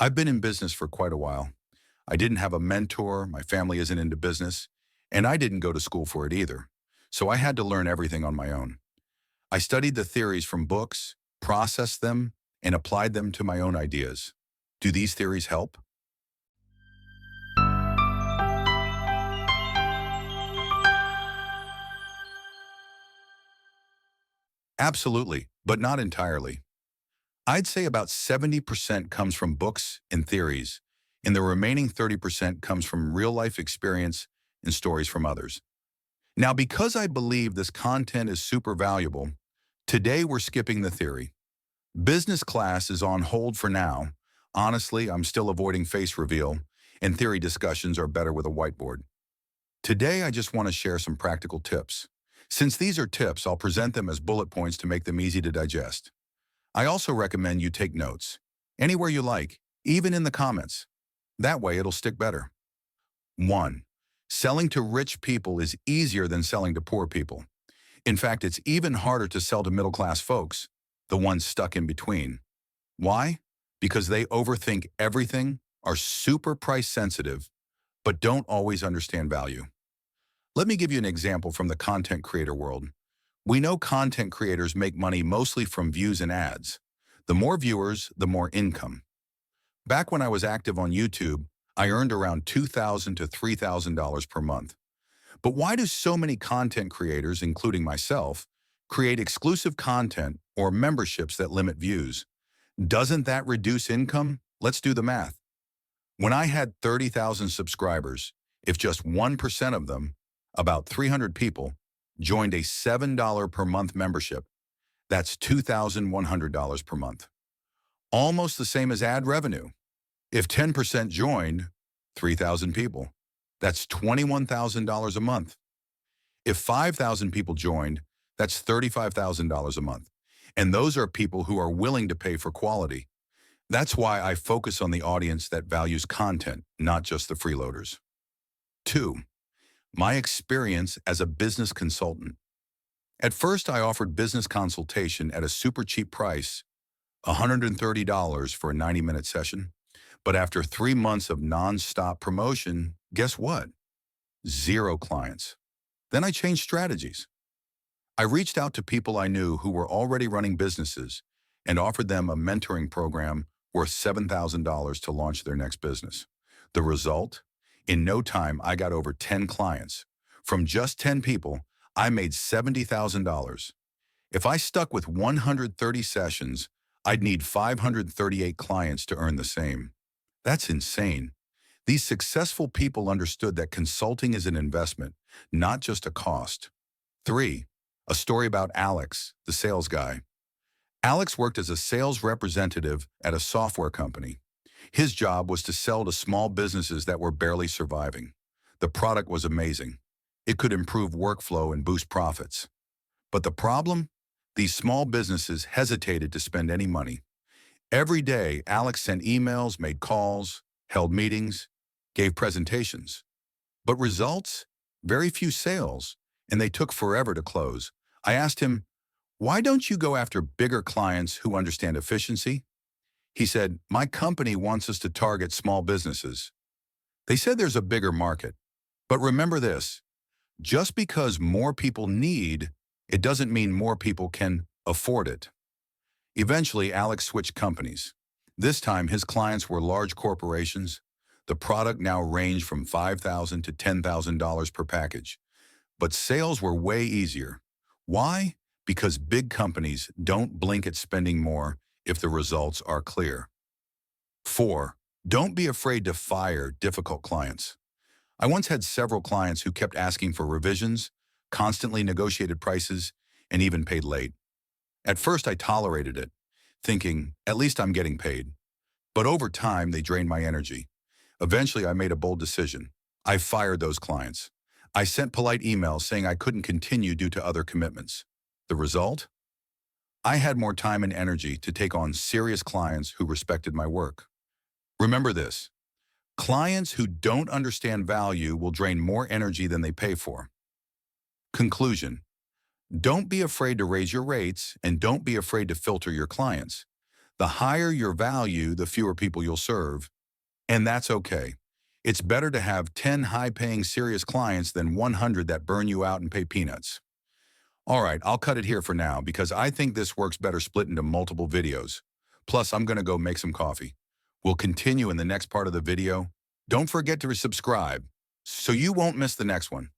I've been in business for quite a while. I didn't have a mentor, my family isn't into business, and I didn't go to school for it either. So I had to learn everything on my own. I studied the theories from books, processed them, and applied them to my own ideas. Do these theories help? Absolutely, but not entirely. I'd say about 70% comes from books and theories, and the remaining 30% comes from real-life experience and stories from others. Now, because I believe this content is super valuable, today we're skipping the theory. Business class is on hold for now. Honestly, I'm still avoiding face reveal, and theory discussions are better with a whiteboard. Today, I just want to share some practical tips. Since these are tips, I'll present them as bullet points to make them easy to digest. I also recommend you take notes, anywhere you like, even in the comments. That way, it'll stick better. 1. Selling to rich people is easier than selling to poor people. In fact, it's even harder to sell to middle-class folks, the ones stuck in between. Why? Because they overthink everything, are super price sensitive, but don't always understand value. Let me give you an example from the content creator world. We know content creators make money mostly from views and ads. The more viewers, the more income. Back when I was active on YouTube, I earned around $2,000 to $3,000 per month. But why do so many content creators, including myself, create exclusive content or memberships that limit views? Doesn't that reduce income? Let's do the math. When I had 30,000 subscribers, if just 1% of them, about 300 people, joined a $7 per month membership, that's $2,100 per month. Almost the same as ad revenue. If 10% joined, 3,000 people, that's $21,000 a month. If 5,000 people joined, that's $35,000 a month. And those are people who are willing to pay for quality. That's why I focus on the audience that values content, not just the freeloaders. 2. My experience as a business consultant. At first, I offered business consultation at a super cheap price, $130 for a 90-minute session. But after 3 months of non-stop promotion, guess what? Zero clients. Then I changed strategies. I reached out to people I knew who were already running businesses and offered them a mentoring program worth $7,000 to launch their next business. The result? In no time, I got over 10 clients. From just 10 people, I made $70,000. If I stuck with 130 sessions, I'd need 538 clients to earn the same. That's insane. These successful people understood that consulting is an investment, not just a cost. 3. A story about Alex, the sales guy. Alex worked as a sales representative at a software company. His job was to sell to small businesses that were barely surviving. The product was amazing. It could improve workflow and boost profits. But the problem? These small businesses hesitated to spend any money. Every day, Alex sent emails, made calls, held meetings, gave presentations. But results? Very few sales, and they took forever to close. I asked him, "Why don't you go after bigger clients who understand efficiency?" He said, "My company wants us to target small businesses." They said there's a bigger market. But remember this, just because more people need, it doesn't mean more people can afford it. Eventually, Alex switched companies. This time, his clients were large corporations. The product now ranged from $5,000 to $10,000 per package. But sales were way easier. Why? Because big companies don't blink at spending more if the results are clear. 4. Don't be afraid to fire difficult clients. I once had several clients who kept asking for revisions, constantly negotiated prices, and even paid late. At first, I tolerated it, thinking, at least I'm getting paid. But over time, they drained my energy. Eventually, I made a bold decision. I fired those clients. I sent polite emails saying I couldn't continue due to other commitments. The result? I had more time and energy to take on serious clients who respected my work. Remember this, clients who don't understand value will drain more energy than they pay for. Conclusion. Don't be afraid to raise your rates and don't be afraid to filter your clients. The higher your value, the fewer people you'll serve, and that's okay. It's better to have 10 high-paying serious clients than 100 that burn you out and pay peanuts. All right, I'll cut it here for now because I think this works better split into multiple videos. Plus, I'm going to go make some coffee. We'll continue in the next part of the video. Don't forget to subscribe so you won't miss the next one.